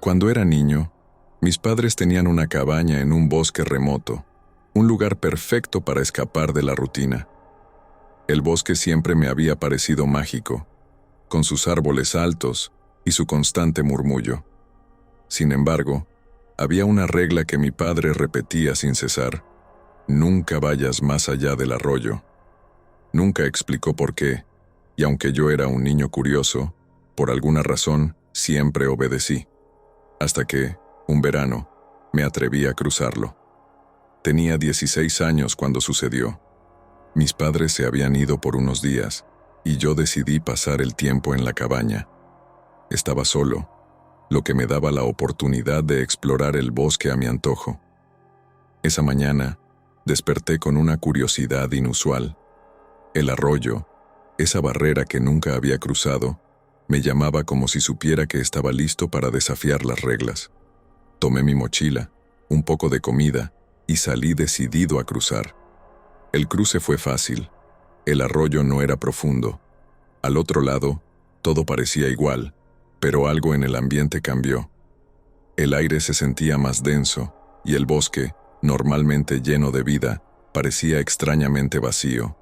Cuando era niño, mis padres tenían una cabaña en un bosque remoto, un lugar perfecto para escapar de la rutina. El bosque siempre me había parecido mágico, con sus árboles altos y su constante murmullo. Sin embargo, había una regla que mi padre repetía sin cesar: nunca vayas más allá del arroyo. Nunca explicó por qué, y aunque yo era un niño curioso, por alguna razón siempre obedecí. Hasta que, un verano, me atreví a cruzarlo. Tenía 16 años cuando sucedió. Mis padres se habían ido por unos días, y yo decidí pasar el tiempo en la cabaña. Estaba solo, lo que me daba la oportunidad de explorar el bosque a mi antojo. Esa mañana, desperté con una curiosidad inusual. El arroyo, esa barrera que nunca había cruzado, me llamaba como si supiera que estaba listo para desafiar las reglas. Tomé mi mochila, un poco de comida, y salí decidido a cruzar. El cruce fue fácil. El arroyo no era profundo. Al otro lado, todo parecía igual, pero algo en el ambiente cambió. El aire se sentía más denso, y el bosque, normalmente lleno de vida, parecía extrañamente vacío.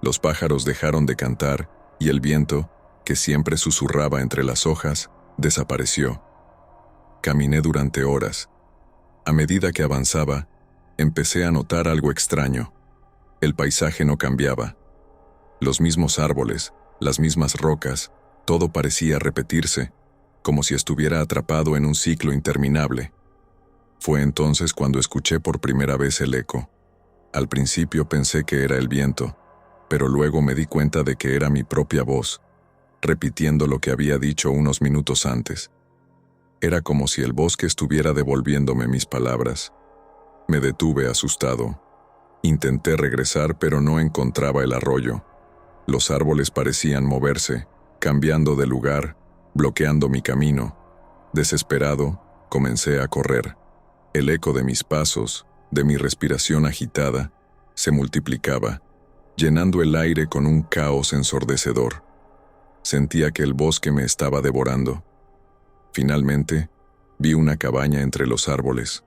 Los pájaros dejaron de cantar, y el viento, que siempre susurraba entre las hojas, desapareció. Caminé durante horas. A medida que avanzaba, empecé a notar algo extraño. El paisaje no cambiaba. Los mismos árboles, las mismas rocas, todo parecía repetirse, como si estuviera atrapado en un ciclo interminable. Fue entonces cuando escuché por primera vez el eco. Al principio pensé que era el viento, pero luego me di cuenta de que era mi propia voz, repitiendo lo que había dicho unos minutos antes. Era como si el bosque estuviera devolviéndome mis palabras. Me detuve asustado. Intenté regresar, pero no encontraba el arroyo. Los árboles parecían moverse, cambiando de lugar, bloqueando mi camino. Desesperado, comencé a correr. El eco de mis pasos, de mi respiración agitada, se multiplicaba, llenando el aire con un caos ensordecedor. Sentía que el bosque me estaba devorando. Finalmente, vi una cabaña entre los árboles.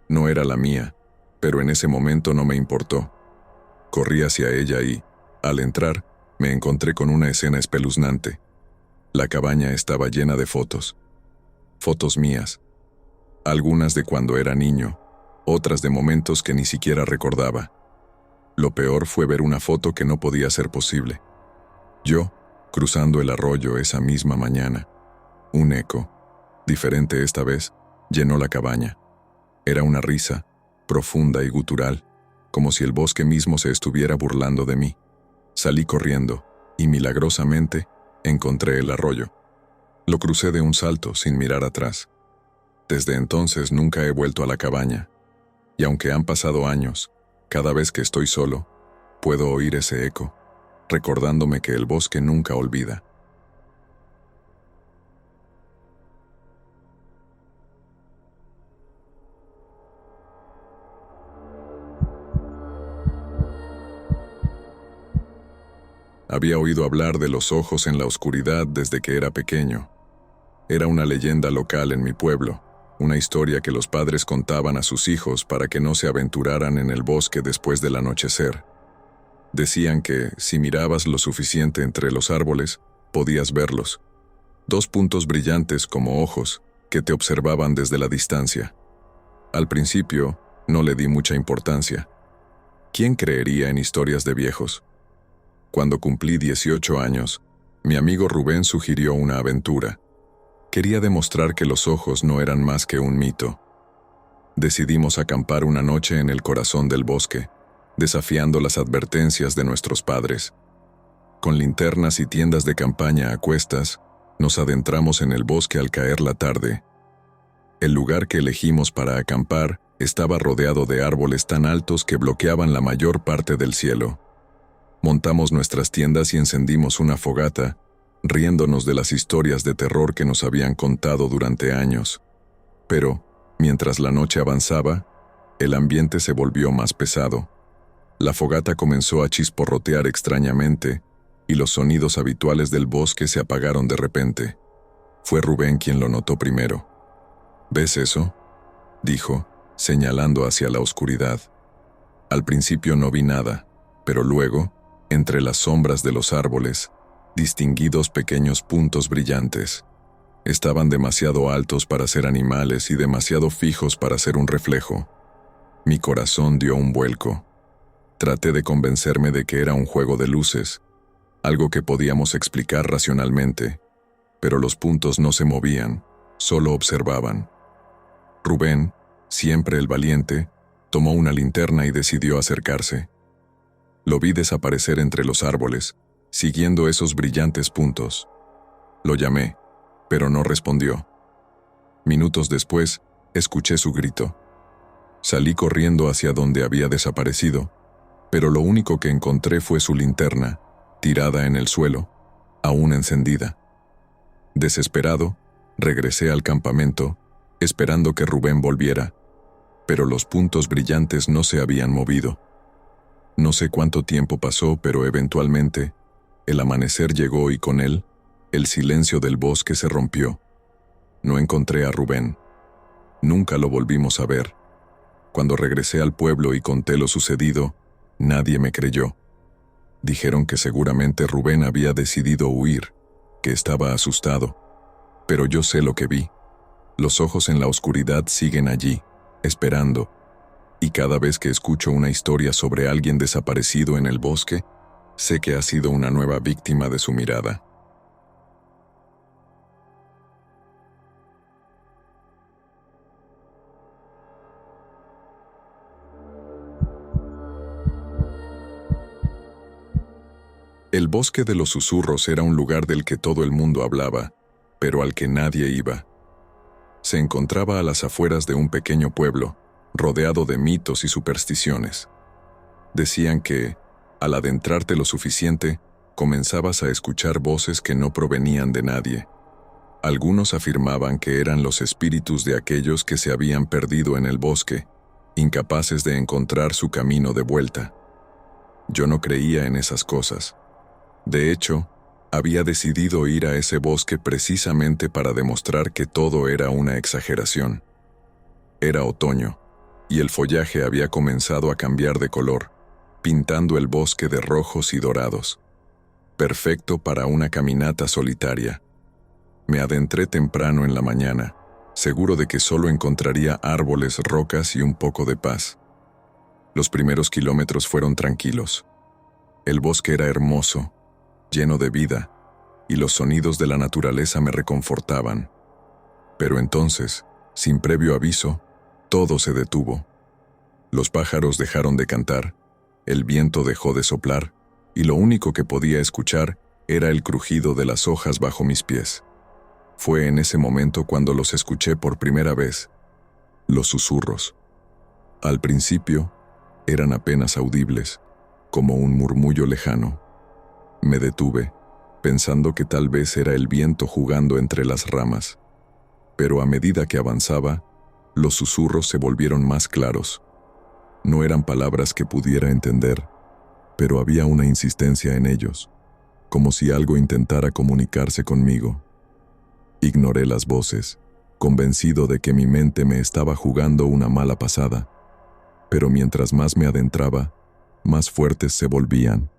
No era la mía, pero en ese momento no me importó. Corrí hacia ella y, al entrar, me encontré con una escena espeluznante. La cabaña estaba llena de fotos. Fotos mías. Algunas de cuando era niño, otras de momentos que ni siquiera recordaba. Lo peor fue ver una foto que no podía ser posible. Yo, cruzando el arroyo esa misma mañana. Un eco, diferente esta vez, llenó la cabaña. Era una risa, profunda y gutural, como si el bosque mismo se estuviera burlando de mí. Salí corriendo, y milagrosamente, encontré el arroyo. Lo crucé de un salto, sin mirar atrás. Desde entonces nunca he vuelto a la cabaña, y aunque han pasado años, cada vez que estoy solo, puedo oír ese eco, recordándome que el bosque nunca olvida. Había oído hablar de los ojos en la oscuridad desde que era pequeño. Era una leyenda local en mi pueblo, una historia que los padres contaban a sus hijos para que no se aventuraran en el bosque después del anochecer. Decían que, si mirabas lo suficiente entre los árboles, podías verlos. 2 puntos brillantes como ojos, que te observaban desde la distancia. Al principio, no le di mucha importancia. ¿Quién creería en historias de viejos? Cuando cumplí 18 años, mi amigo Rubén sugirió una aventura. Quería demostrar que los ojos no eran más que un mito. Decidimos acampar una noche en el corazón del bosque, desafiando las advertencias de nuestros padres. Con linternas y tiendas de campaña a cuestas, nos adentramos en el bosque al caer la tarde. El lugar que elegimos para acampar estaba rodeado de árboles tan altos que bloqueaban la mayor parte del cielo. Montamos nuestras tiendas y encendimos una fogata, riéndonos de las historias de terror que nos habían contado durante años. Pero, mientras la noche avanzaba, el ambiente se volvió más pesado. La fogata comenzó a chisporrotear extrañamente, y los sonidos habituales del bosque se apagaron de repente. Fue Rubén quien lo notó primero. ¿Ves eso?, dijo, señalando hacia la oscuridad. Al principio no vi nada, pero luego, entre las sombras de los árboles, distinguí dos pequeños puntos brillantes. Estaban demasiado altos para ser animales y demasiado fijos para ser un reflejo. Mi corazón dio un vuelco. Traté de convencerme de que era un juego de luces, algo que podíamos explicar racionalmente, pero los puntos no se movían, solo observaban. Rubén, siempre el valiente, tomó una linterna y decidió acercarse. Lo vi desaparecer entre los árboles, siguiendo esos brillantes puntos. Lo llamé, pero no respondió. Minutos después, escuché su grito. Salí corriendo hacia donde había desaparecido, pero lo único que encontré fue su linterna, tirada en el suelo, aún encendida. Desesperado, regresé al campamento, esperando que Rubén volviera, pero los puntos brillantes no se habían movido. No sé cuánto tiempo pasó, pero eventualmente, el amanecer llegó y con él, el silencio del bosque se rompió. No encontré a Rubén. Nunca lo volvimos a ver. Cuando regresé al pueblo y conté lo sucedido, nadie me creyó. Dijeron que seguramente Rubén había decidido huir, que estaba asustado. Pero yo sé lo que vi. Los ojos en la oscuridad siguen allí, esperando. Y cada vez que escucho una historia sobre alguien desaparecido en el bosque, sé que ha sido una nueva víctima de su mirada. El bosque de los susurros era un lugar del que todo el mundo hablaba, pero al que nadie iba. Se encontraba a las afueras de un pequeño pueblo, rodeado de mitos y supersticiones. Decían que, al adentrarte lo suficiente, comenzabas a escuchar voces que no provenían de nadie. Algunos afirmaban que eran los espíritus de aquellos que se habían perdido en el bosque, incapaces de encontrar su camino de vuelta. Yo no creía en esas cosas. De hecho, había decidido ir a ese bosque precisamente para demostrar que todo era una exageración. Era otoño, y el follaje había comenzado a cambiar de color, pintando el bosque de rojos y dorados. Perfecto para una caminata solitaria. Me adentré temprano en la mañana, seguro de que solo encontraría árboles, rocas y un poco de paz. Los primeros kilómetros fueron tranquilos. El bosque era hermoso, lleno de vida, y los sonidos de la naturaleza me reconfortaban. Pero entonces, sin previo aviso, todo se detuvo. Los pájaros dejaron de cantar, el viento dejó de soplar, y lo único que podía escuchar era el crujido de las hojas bajo mis pies. Fue en ese momento cuando los escuché por primera vez, los susurros. Al principio, eran apenas audibles, como un murmullo lejano. Me detuve, pensando que tal vez era el viento jugando entre las ramas. Pero a medida que avanzaba, los susurros se volvieron más claros. No eran palabras que pudiera entender, pero había una insistencia en ellos, como si algo intentara comunicarse conmigo. Ignoré las voces, convencido de que mi mente me estaba jugando una mala pasada, pero mientras más me adentraba, más fuertes se volvían.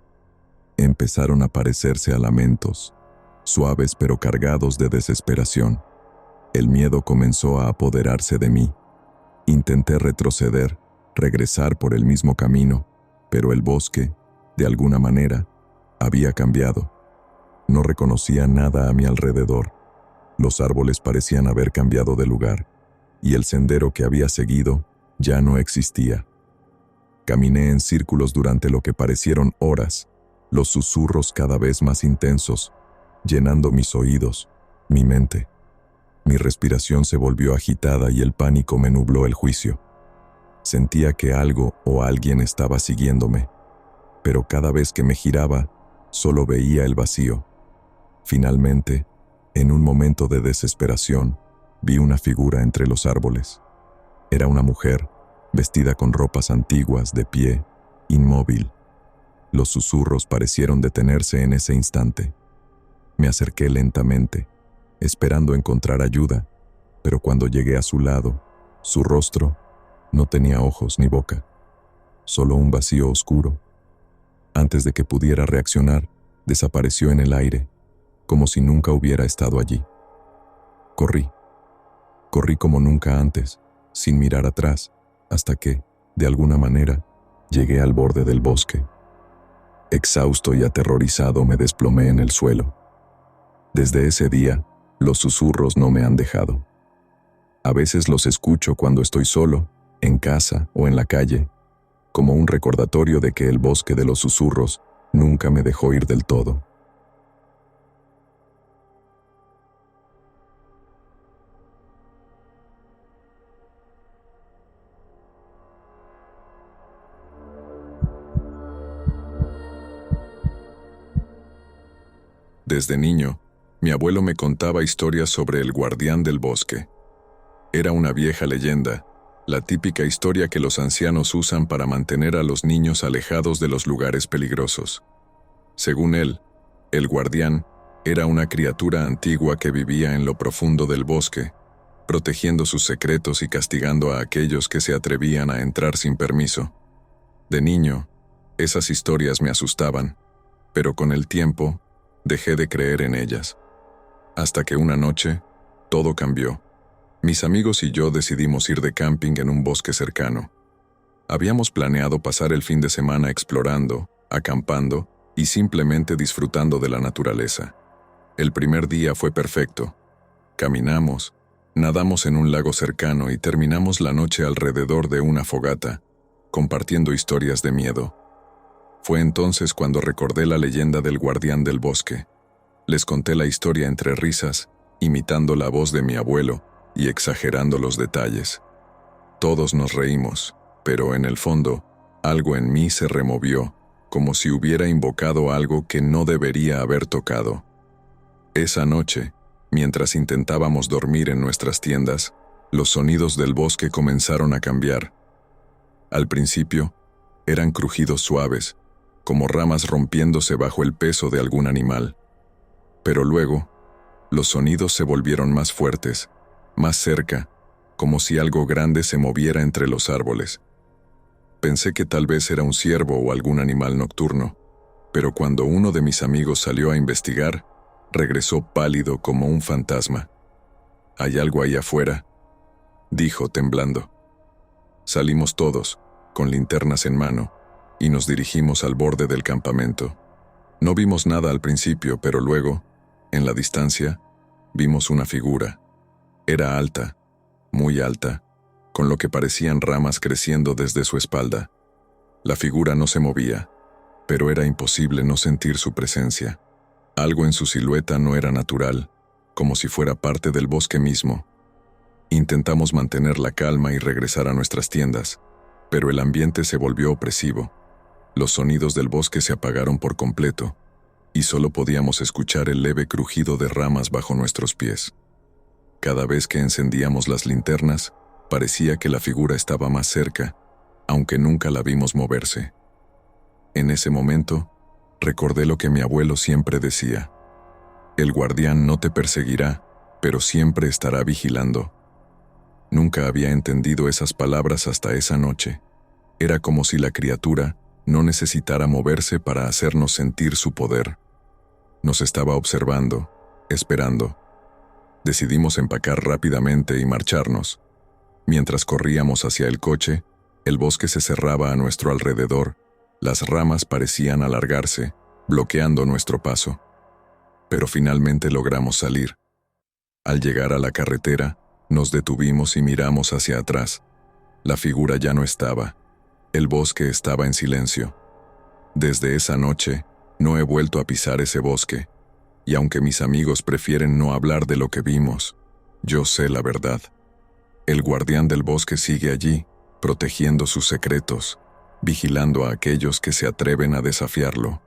Empezaron a parecerse a lamentos, suaves pero cargados de desesperación. El miedo comenzó a apoderarse de mí. Intenté retroceder, regresar por el mismo camino, pero el bosque, de alguna manera, había cambiado. No reconocía nada a mi alrededor. Los árboles parecían haber cambiado de lugar, y el sendero que había seguido ya no existía. Caminé en círculos durante lo que parecieron horas, los susurros cada vez más intensos, llenando mis oídos, mi mente. Mi respiración se volvió agitada y el pánico me nubló el juicio. Sentía que algo o alguien estaba siguiéndome, pero cada vez que me giraba, solo veía el vacío. Finalmente, en un momento de desesperación, vi una figura entre los árboles. Era una mujer, vestida con ropas antiguas, de pie, inmóvil. Los susurros parecieron detenerse en ese instante. Me acerqué lentamente, esperando encontrar ayuda, pero cuando llegué a su lado, su rostro no tenía ojos ni boca, solo un vacío oscuro. Antes de que pudiera reaccionar, desapareció en el aire, como si nunca hubiera estado allí. Corrí como nunca antes, sin mirar atrás, hasta que, de alguna manera, llegué al borde del bosque. Exhausto y aterrorizado me desplomé en el suelo. Desde ese día, los susurros no me han dejado. A veces los escucho cuando estoy solo, en casa o en la calle, como un recordatorio de que el bosque de los susurros nunca me dejó ir del todo. Desde niño, mi abuelo me contaba historias sobre el guardián del bosque. Era una vieja leyenda, la típica historia que los ancianos usan para mantener a los niños alejados de los lugares peligrosos. Según él, el guardián era una criatura antigua que vivía en lo profundo del bosque, protegiendo sus secretos y castigando a aquellos que se atrevían a entrar sin permiso. De niño, esas historias me asustaban, pero con el tiempo, dejé de creer en ellas. Hasta que una noche, todo cambió. Mis amigos y yo decidimos ir de camping en un bosque cercano. Habíamos planeado pasar el fin de semana explorando, acampando y simplemente disfrutando de la naturaleza. El primer día fue perfecto. Caminamos, nadamos en un lago cercano y terminamos la noche alrededor de una fogata, compartiendo historias de miedo. Fue entonces cuando recordé la leyenda del guardián del bosque. Les conté la historia entre risas, imitando la voz de mi abuelo y exagerando los detalles. Todos nos reímos, pero en el fondo, algo en mí se removió, como si hubiera invocado algo que no debería haber tocado. Esa noche, mientras intentábamos dormir en nuestras tiendas, los sonidos del bosque comenzaron a cambiar. Al principio, eran crujidos suaves, como ramas rompiéndose bajo el peso de algún animal. Pero luego, los sonidos se volvieron más fuertes, más cerca, como si algo grande se moviera entre los árboles. Pensé que tal vez era un ciervo o algún animal nocturno, pero cuando uno de mis amigos salió a investigar, regresó pálido como un fantasma. «¿Hay algo ahí afuera?», dijo temblando. Salimos todos, con linternas en mano, y nos dirigimos al borde del campamento. No vimos nada al principio, pero luego, en la distancia, vimos una figura. Era alta, muy alta, con lo que parecían ramas creciendo desde su espalda. La figura no se movía, pero era imposible no sentir su presencia. Algo en su silueta no era natural, como si fuera parte del bosque mismo. Intentamos mantener la calma y regresar a nuestras tiendas, pero el ambiente se volvió opresivo. Los sonidos del bosque se apagaron por completo, y solo podíamos escuchar el leve crujido de ramas bajo nuestros pies. Cada vez que encendíamos las linternas, parecía que la figura estaba más cerca, aunque nunca la vimos moverse. En ese momento, recordé lo que mi abuelo siempre decía: el guardián no te perseguirá, pero siempre estará vigilando. Nunca había entendido esas palabras hasta esa noche. Era como si la criatura no necesitara moverse para hacernos sentir su poder. Nos estaba observando, esperando. Decidimos empacar rápidamente y marcharnos. Mientras corríamos hacia el coche, el bosque se cerraba a nuestro alrededor. Las ramas parecían alargarse, bloqueando nuestro paso. Pero finalmente logramos salir. Al llegar a la carretera, nos detuvimos y miramos hacia atrás. La figura ya no estaba. El bosque estaba en silencio. Desde esa noche, no he vuelto a pisar ese bosque, y aunque mis amigos prefieren no hablar de lo que vimos, yo sé la verdad. El guardián del bosque sigue allí, protegiendo sus secretos, vigilando a aquellos que se atreven a desafiarlo.